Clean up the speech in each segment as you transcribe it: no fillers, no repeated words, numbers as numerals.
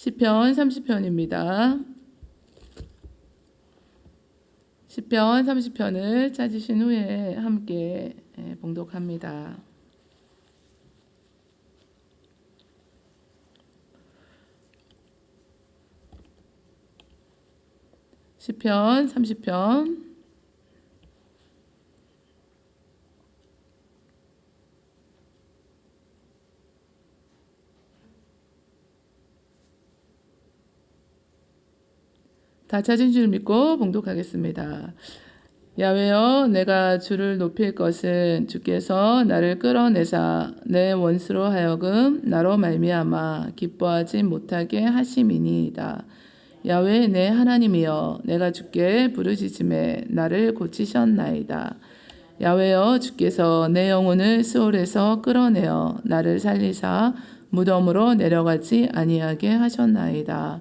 시편 30편입니다. 시편 30편을 찾으신 후에 함께 봉독합니다. 시편 30편. 다 찾은 줄 믿고 봉독하겠습니다. 야훼여, 내가 주를 높일 것은 주께서 나를 끌어내사 내 원수로 하여금 나로 말미암아 기뻐하지 못하게 하심이니이다. 야훼 내 하나님이여, 내가 주께 부르짖음에 나를 고치셨나이다. 야훼여, 주께서 내 영혼을 스올에서 끌어내어 나를 살리사 무덤으로 내려가지 아니하게 하셨나이다.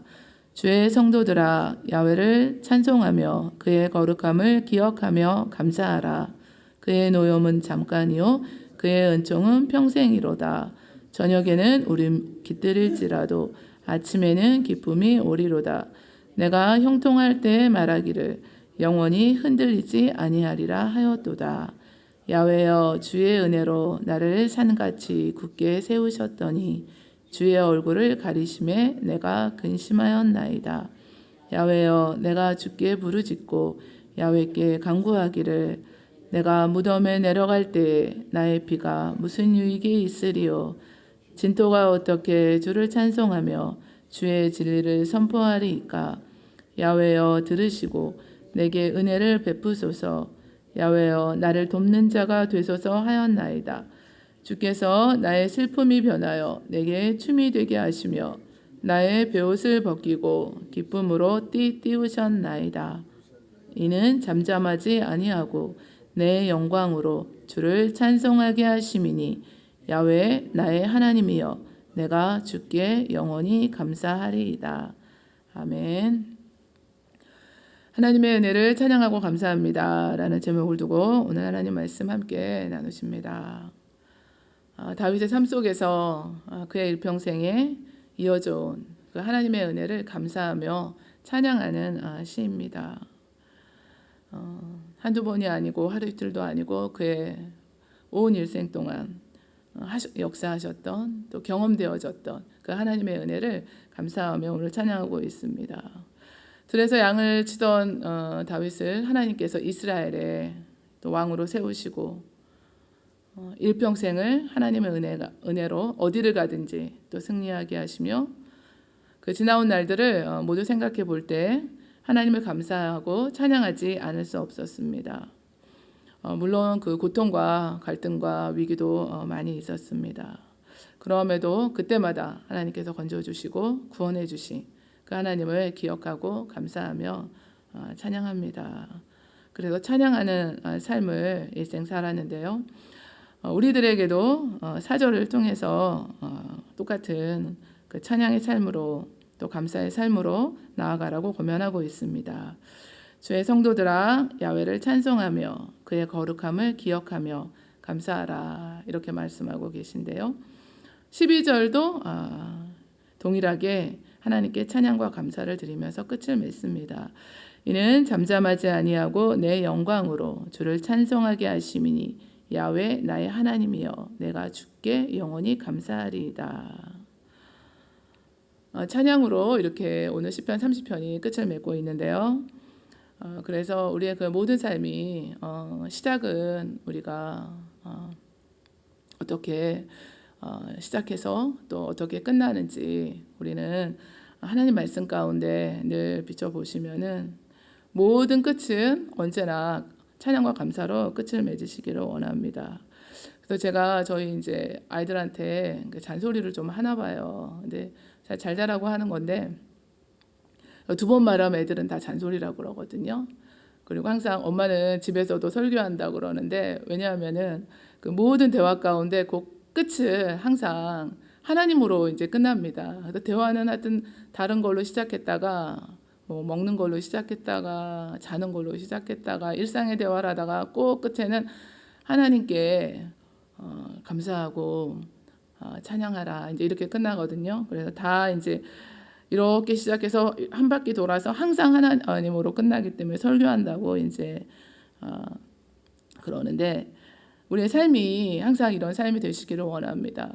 주의 성도들아, 야훼를 찬송하며 그의 거룩함을 기억하며 감사하라. 그의 노염은 잠깐이요 그의 은총은 평생이로다. 저녁에는 우리 깃들일지라도 아침에는 기쁨이 오리로다. 내가 형통할 때 말하기를 영원히 흔들리지 아니하리라 하였도다. 야훼여, 주의 은혜로 나를 산같이 굳게 세우셨더니 주의 얼굴을 가리심에 내가 근심하였나이다. 야훼여, 내가 주께 부르짖고 야훼께 간구하기를 내가 무덤에 내려갈 때에 나의 피가 무슨 유익이 있으리요. 진토가 어떻게 주를 찬송하며 주의 진리를 선포하리이까. 야훼여, 들으시고 내게 은혜를 베푸소서. 야훼여, 나를 돕는 자가 되소서 하였나이다. 주께서 나의 슬픔이 변하여 내게 춤이 되게 하시며 나의 베옷을 벗기고 기쁨으로 띠우셨나이다. 이는 잠잠하지 아니하고 내 영광으로 주를 찬송하게 하심이니 야훼 나의 하나님이여, 내가 주께 영원히 감사하리이다. 아멘. 하나님의 은혜를 찬양하고 감사합니다 라는 제목을 두고 오늘 하나님 말씀 함께 나누십니다. 다윗의 삶 속에서 그의 일평생에 이어져 온 그 하나님의 은혜를 감사하며 찬양하는 시입니다. 한두 번이 아니고 하루 이틀도 아니고 그의 온 일생 동안 역사하셨던 또 경험되어졌던 그 하나님의 은혜를 감사하며 오늘 찬양하고 있습니다. 들에서 양을 치던 다윗을 하나님께서 이스라엘의 또 왕으로 세우시고 일평생을 하나님의 은혜로 어디를 가든지 또 승리하게 하시며 그 지나온 날들을 모두 생각해 볼 때 하나님을 감사하고 찬양하지 않을 수 없었습니다. 물론 그 고통과 갈등과 위기도 많이 있었습니다. 그럼에도 그때마다 하나님께서 건져주시고 구원해 주신 그 하나님을 기억하고 감사하며 찬양합니다. 그래서 찬양하는 삶을 일생 살았는데요. 우리들에게도 사절을 통해서 똑같은 그 찬양의 삶으로 또 감사의 삶으로 나아가라고 고면하고 있습니다. 주의 성도들아, 야훼를 찬송하며 그의 거룩함을 기억하며 감사하라, 이렇게 말씀하고 계신데요. 12절도 동일하게 하나님께 찬양과 감사를 드리면서 끝을 맺습니다. 이는 잠잠하지 아니하고 내 영광으로 주를 찬송하게 하심이니 야훼 나의 하나님이여, 내가 주께 영원히 감사하리이다. 찬양으로 이렇게 오늘 시편 30편이 끝을 맺고 있는데요. 그래서 우리의 그 모든 삶이 시작은 우리가 어떻게 시작해서 또 어떻게 끝나는지 우리는 하나님 말씀 가운데 늘 비춰보시면은 모든 끝은 언제나 찬양과 감사로 끝을 맺으시기를 원합니다. 그래서 제가 저희 이제 아이들한테 잔소리를 좀 하나 봐요. 근데 잘 자라고 하는 건데 두 번 말하면 애들은 다 잔소리라고 그러거든요. 그리고 항상 엄마는 집에서도 설교한다고 그러는데, 왜냐하면은 그 모든 대화 가운데 그 끝은 항상 하나님으로 이제 끝납니다. 그래서 대화는 하여튼 다른 걸로 시작했다가 뭐 먹는 걸로 시작했다가 자는 걸로 시작했다가 일상의 대화를 하다가 꼭 끝에는 하나님께 감사하고 찬양하라, 이제 이렇게 끝나거든요. 그래서 다 이제 이렇게 시작해서 한 바퀴 돌아서 항상 하나님으로 끝나기 때문에 설교한다고 이제 그러는데 우리의 삶이 항상 이런 삶이 되시기를 원합니다.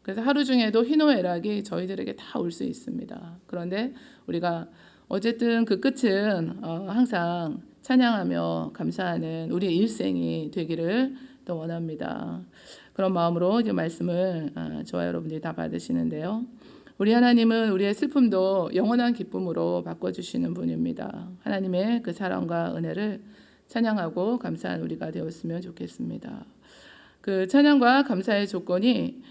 그래서 하루 중에도 희노애락이 저희들에게 다 올 수 있습니다. 그런데 우리가 어쨌든 그 끝은 항상 찬양하며 감사하는 우리의 일생이 되기를 또 원합니다. 그런 마음으로 이제 말씀을 저와 여러분들이 다 받으시는데요. 우리 하나님은 우리의 슬픔도 영원한 기쁨으로 바꿔주시는 분입니다. 하나님의 그 사랑과 은혜를 찬양하고 감사한 우리가 되었으면 좋겠습니다. 그 찬양과 감사의 조건이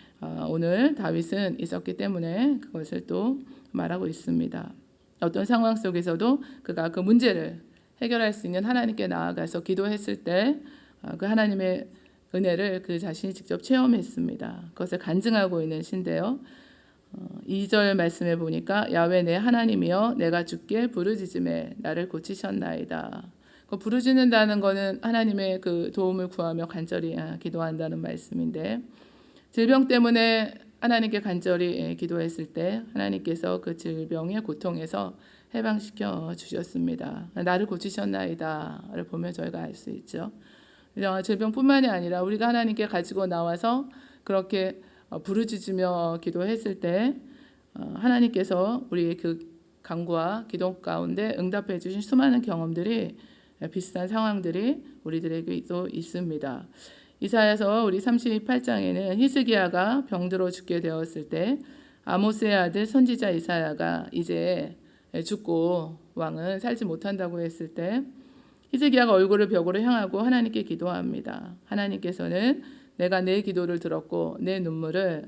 오늘 다윗은 있었기 때문에 그것을 또 말하고 있습니다. 어떤 상황 속에서도 그가 그 문제를 해결할 수 있는 하나님께 나아가서 기도했을 때 그 하나님의 은혜를 그 자신이 직접 체험했습니다. 그것을 간증하고 있는 시인데요. 2절 말씀에 보니까 야외 내 하나님이여 내가 주께 부르짖음에 나를 고치셨나이다. 그 부르짖는다는 것은 하나님의 그 도움을 구하며 간절히 기도한다는 말씀인데 질병 때문에 하나님께 간절히 기도했을 때 하나님께서 그 질병의 고통에서 해방시켜 주셨습니다. 나를 고치셨나이다를 보면 저희가 알 수 있죠. 질병뿐만이 아니라 우리가 하나님께 가지고 나와서 그렇게 부르짖으며 기도했을 때 하나님께서 우리의 그 간구와 기도 가운데 응답해 주신 수많은 경험들이 비슷한 상황들이 우리들에게도 있습니다. 이사야서 우리 38장에는 히스기야가 병들어 죽게 되었을 때 아모스의 아들 선지자 이사야가 이제 죽고 왕은 살지 못한다고 했을 때 히스기야가 얼굴을 벽으로 향하고 하나님께 기도합니다. 하나님께서는 내가 내 기도를 들었고 내 눈물을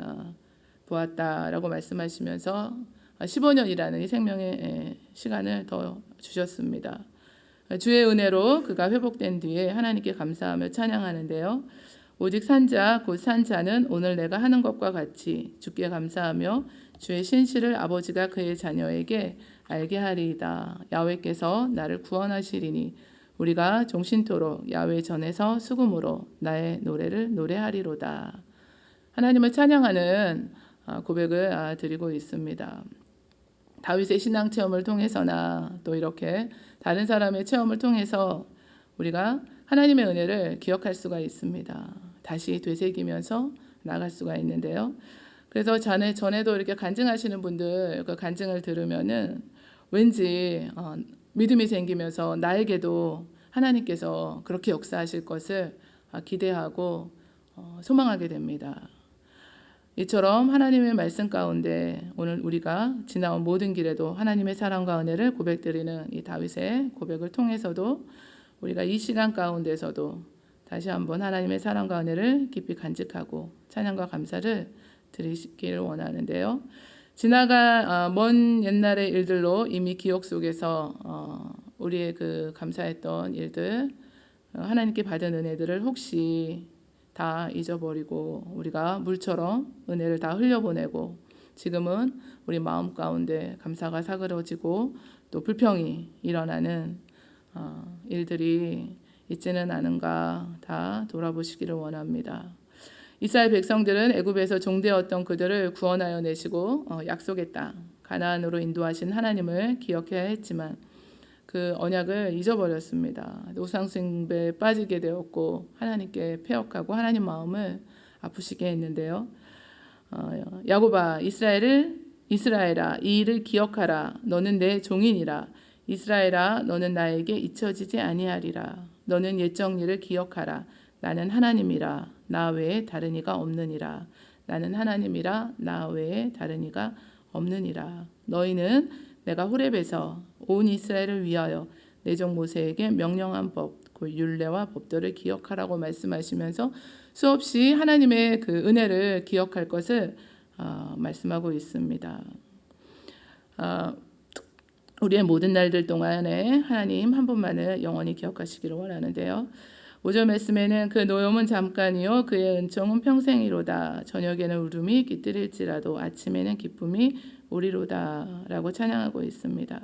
보았다라고 말씀하시면서 15년이라는 이 생명의 시간을 더 주셨습니다. 주의 은혜로 그가 회복된 뒤에 하나님께 감사하며 찬양하는데요. 오직 산자 곧 산자는 오늘 내가 하는 것과 같이 주께 감사하며 주의 신실을 아버지가 그의 자녀에게 알게 하리이다. 야훼께서 나를 구원하시리니 우리가 종신토록 야훼 전에서 수금으로 나의 노래를 노래하리로다. 하나님을 찬양하는 고백을 드리고 있습니다. 다윗의 신앙 체험을 통해서나 또 이렇게 다른 사람의 체험을 통해서 우리가 하나님의 은혜를 기억할 수가 있습니다. 다시 되새기면서 나갈 수가 있는데요. 그래서 전에도 이렇게 간증하시는 분들 그 간증을 들으면은 왠지 믿음이 생기면서 나에게도 하나님께서 그렇게 역사하실 것을 기대하고 소망하게 됩니다. 이처럼 하나님의 말씀 가운데 오늘 우리가 지나온 모든 길에도 하나님의 사랑과 은혜를 고백드리는 이 다윗의 고백을 통해서도 우리가 이 시간 가운데서도 다시 한번 하나님의 사랑과 은혜를 깊이 간직하고 찬양과 감사를 드리기를 원하는데요. 지나간 먼 옛날의 일들로 이미 기억 속에서 우리의 그 감사했던 일들, 하나님께 받은 은혜들을 혹시 다 잊어버리고 우리가 물처럼 은혜를 다 흘려보내고 지금은 우리 마음 가운데 감사가 사그러지고 또 불평이 일어나는 일들이 있지는 않은가 다 돌아보시기를 원합니다. 이스라엘 백성들은 애굽에서 종되었던 그들을 구원하여 내시고 약속의 땅 가나안으로 인도하신 하나님을 기억해야 했지만 그 언약을 잊어버렸습니다. 우상 숭배에 빠지게 되었고 하나님께 패역하고 하나님 마음을 아프시게 했는데요. 야곱아 이스라엘아 이 일을 기억하라. 너는 내 종이니라. 이스라엘아 너는 나에게 잊혀지지 아니하리라. 너는 옛적 일을 기억하라. 나는 하나님이라. 나 외에 다른 이가 없느니라. 나는 하나님이라. 나 외에 다른 이가 없느니라. 너희는 내가 호렙에서 온 이스라엘을 위하여 내 종 모세에게 명령한 법, 그 율례와 법도를 기억하라고 말씀하시면서 수없이 하나님의 그 은혜를 기억할 것을 말씀하고 있습니다. 우리의 모든 날들 동안에 하나님 한 분만을 영원히 기억하시기를 원하는데요. 5절 말씀에는 그 노염은 잠깐이요 그의 은총은 평생이로다. 저녁에는 울음이 깃들일지라도 아침에는 기쁨이 오리로다 라고 찬양하고 있습니다.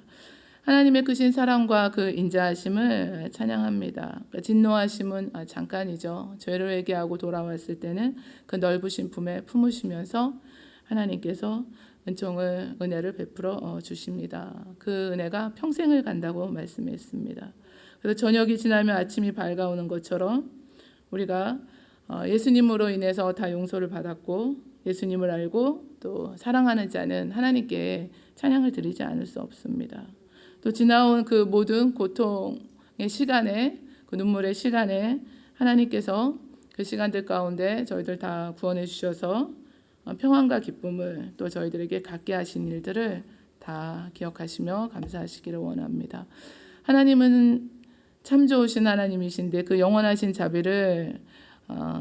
하나님의 크신 사랑과 그 인자하심을 찬양합니다. 그러니까 진노하심은 잠깐이죠. 죄를 회개하고 돌아왔을 때는 그 넓으신 품에 품으시면서 하나님께서 은총을 은혜를 베풀어 주십니다. 그 은혜가 평생을 간다고 말씀했습니다. 그래서 저녁이 지나면 아침이 밝아오는 것처럼 우리가 예수님으로 인해서 다 용서를 받았고 예수님을 알고 또 사랑하는 자는 하나님께 찬양을 드리지 않을 수 없습니다. 또 지나온 그 모든 고통의 시간에 그 눈물의 시간에 하나님께서 그 시간들 가운데 저희들 다 구원해 주셔서 평안과 기쁨을 또 저희들에게 갖게 하신 일들을 다 기억하시며 감사하시기를 원합니다. 하나님은 참 좋으신 하나님이신데 그 영원하신 자비를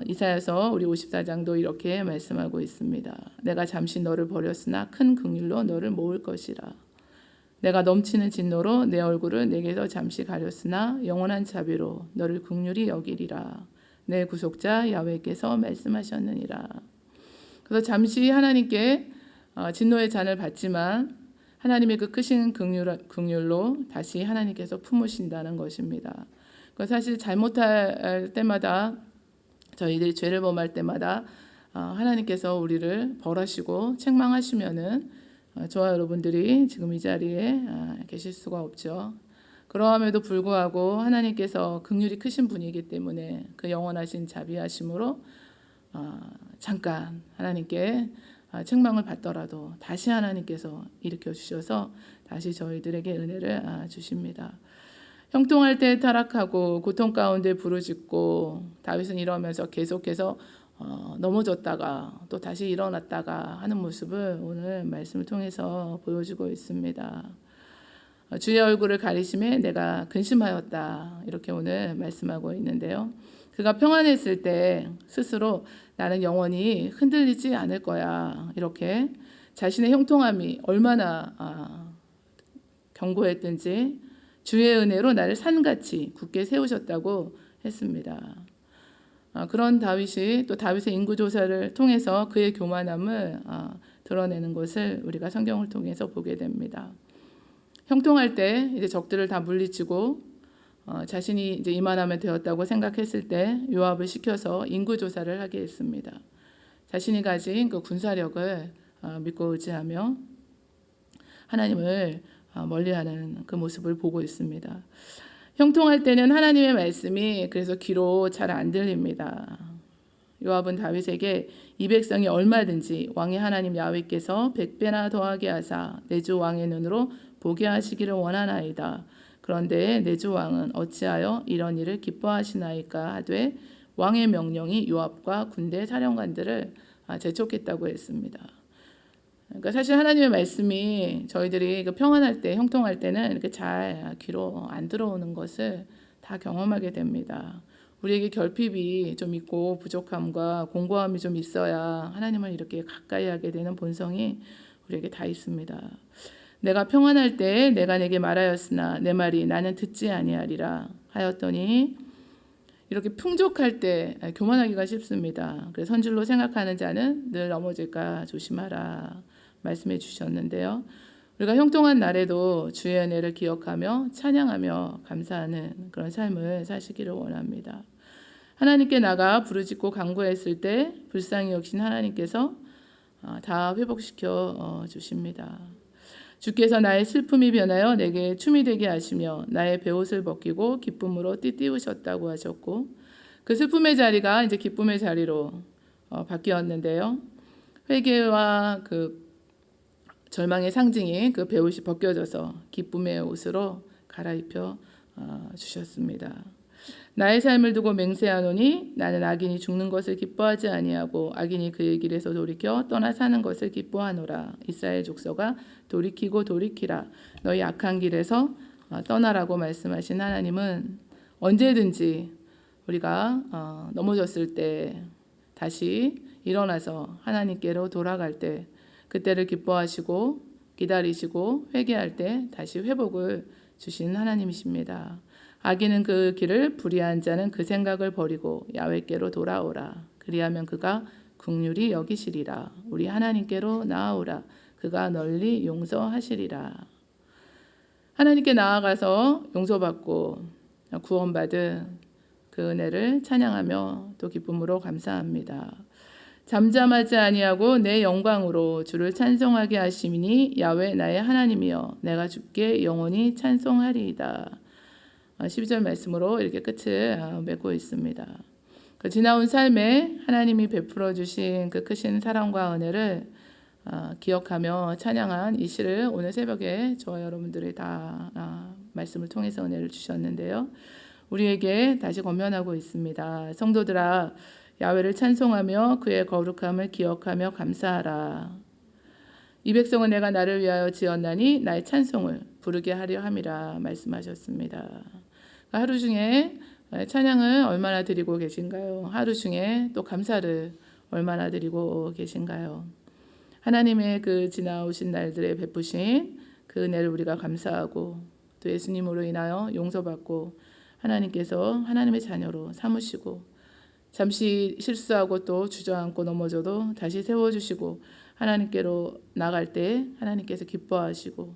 이사야서 우리 54장도 이렇게 말씀하고 있습니다. 내가 잠시 너를 버렸으나 큰 긍휼로 너를 모을 것이라. 내가 넘치는 진노로 내 얼굴을 내게서 잠시 가렸으나 영원한 자비로 너를 긍휼히 여기리라. 내 구속자 야훼께서 말씀하셨느니라. 그래서 잠시 하나님께 진노의 잔을 받지만 하나님의 그 크신 긍휼로 다시 하나님께서 품으신다는 것입니다. 사실 잘못할 때마다 저희들이 죄를 범할 때마다 하나님께서 우리를 벌하시고 책망하시면은 저와 여러분들이 지금 이 자리에 계실 수가 없죠. 그러함에도 불구하고 하나님께서 긍휼이 크신 분이기 때문에 그 영원하신 자비하심으로 잠깐 하나님께 책망을 받더라도 다시 하나님께서 일으켜 주셔서 다시 저희들에게 은혜를 주십니다. 형통할 때 타락하고 고통 가운데 부르짖고 다윗은 이러면서 계속해서 넘어졌다가 또 다시 일어났다가 하는 모습을 오늘 말씀을 통해서 보여주고 있습니다. 주의 얼굴을 가리심에 내가 근심하였다 이렇게 오늘 말씀하고 있는데요. 그가 평안했을 때 스스로 나는 영원히 흔들리지 않을 거야 이렇게 자신의 형통함이 얼마나 견고했든지 주의 은혜로 나를 산같이 굳게 세우셨다고 했습니다. 그런 다윗이 또 다윗의 인구조사를 통해서 그의 교만함을 드러내는 것을 우리가 성경을 통해서 보게 됩니다. 형통할 때 이제 적들을 다 물리치고 자신이 이제 이만하면 되었다고 생각했을 때 요압을 시켜서 인구조사를 하게 했습니다. 자신이 가진 그 군사력을 믿고 의지하며 하나님을 멀리하는 그 모습을 보고 있습니다. 형통할 때는 하나님의 말씀이 그래서 귀로 잘 안 들립니다. 요압은 다윗에게 이 백성이 얼마든지 왕의 하나님 야훼께서 100배나 더하게 하사 내 주 왕의 눈으로 보게 하시기를 원하나이다. 그런데 내 주 왕은 어찌하여 이런 일을 기뻐하시나이까 하되 왕의 명령이 요압과 군대 사령관들을 재촉했다고 했습니다. 그러니까 사실 하나님의 말씀이 저희들이 평안할 때, 형통할 때는 이렇게 잘 귀로 안 들어오는 것을 다 경험하게 됩니다. 우리에게 결핍이 좀 있고 부족함과 공고함이 좀 있어야 하나님을 이렇게 가까이 하게 되는 본성이 우리에게 다 있습니다. 내가 평안할 때 내가 내게 말하였으나 내 말이 나는 듣지 아니하리라 하였더니 이렇게 풍족할 때 교만하기가 쉽습니다. 그래서 선줄로 생각하는 자는 늘 넘어질까 조심하라 말씀해 주셨는데요. 우리가 형통한 날에도 주의 은혜를 기억하며 찬양하며 감사하는 그런 삶을 사시기를 원합니다. 하나님께 나가 부르짖고 간구했을 때 불쌍히 여기신 하나님께서 다 회복시켜 주십니다. 주께서 나의 슬픔이 변하여 내게 춤이 되게 하시며 나의 베옷을 벗기고 기쁨으로 띠띠우셨다고 하셨고 그 슬픔의 자리가 이제 기쁨의 자리로 바뀌었는데요. 회개와 그 절망의 상징인 그 베옷이 벗겨져서 기쁨의 옷으로 갈아입혀 주셨습니다. 나의 삶을 두고 맹세하노니 나는 악인이 죽는 것을 기뻐하지 아니하고 악인이 그의 길에서 돌이켜 떠나 사는 것을 기뻐하노라. 이스라엘 족속아 돌이키고 돌이키라. 너희 악한 길에서 떠나라고 말씀하신 하나님은 언제든지 우리가 넘어졌을 때 다시 일어나서 하나님께로 돌아갈 때 그때를 기뻐하시고 기다리시고 회개할 때 다시 회복을 주신 하나님이십니다. 악인은 그 길을 불의한 자는 그 생각을 버리고 야훼께로 돌아오라. 그리하면 그가 긍휼히 여기시리라. 우리 하나님께로 나아오라. 그가 널리 용서하시리라. 하나님께 나아가서 용서받고 구원받은 그 은혜를 찬양하며 또 기쁨으로 감사합니다. 잠잠하지 아니하고 내 영광으로 주를 찬송하게 하심이니 야훼 나의 하나님이여 내가 주께 영원히 찬송하리이다. 12절 말씀으로 이렇게 끝을 맺고 있습니다. 그 지나온 삶에 하나님이 베풀어 주신 그 크신 사랑과 은혜를 기억하며 찬양한 이 시를 오늘 새벽에 저와 여러분들이 다 말씀을 통해서 은혜를 주셨는데요. 우리에게 다시 권면하고 있습니다. 성도들아 야훼를 찬송하며 그의 거룩함을 기억하며 감사하라. 이 백성은 내가 나를 위하여 지었나니 나의 찬송을 부르게 하려 함이라 말씀하셨습니다. 하루 중에 찬양을 얼마나 드리고 계신가요? 하루 중에 또 감사를 얼마나 드리고 계신가요? 하나님의 그 지나오신 날들에 베푸신 그 은혜를 우리가 감사하고 또 예수님으로 인하여 용서받고 하나님께서 하나님의 자녀로 삼으시고 잠시 실수하고 또 주저앉고 넘어져도 다시 세워주시고 하나님께로 나갈 때 하나님께서 기뻐하시고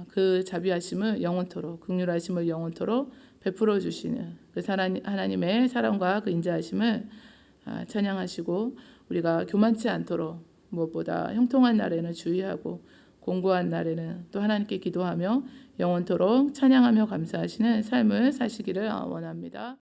그 자비하심을 영원토록 긍휼하심을 영원토록 베풀어 주시는 그 하나님의 사랑과 그 인자하심을 찬양하시고 우리가 교만치 않도록 무엇보다 형통한 날에는 주의하고 공고한 날에는 또 하나님께 기도하며 영원토록 찬양하며 감사하시는 삶을 사시기를 원합니다.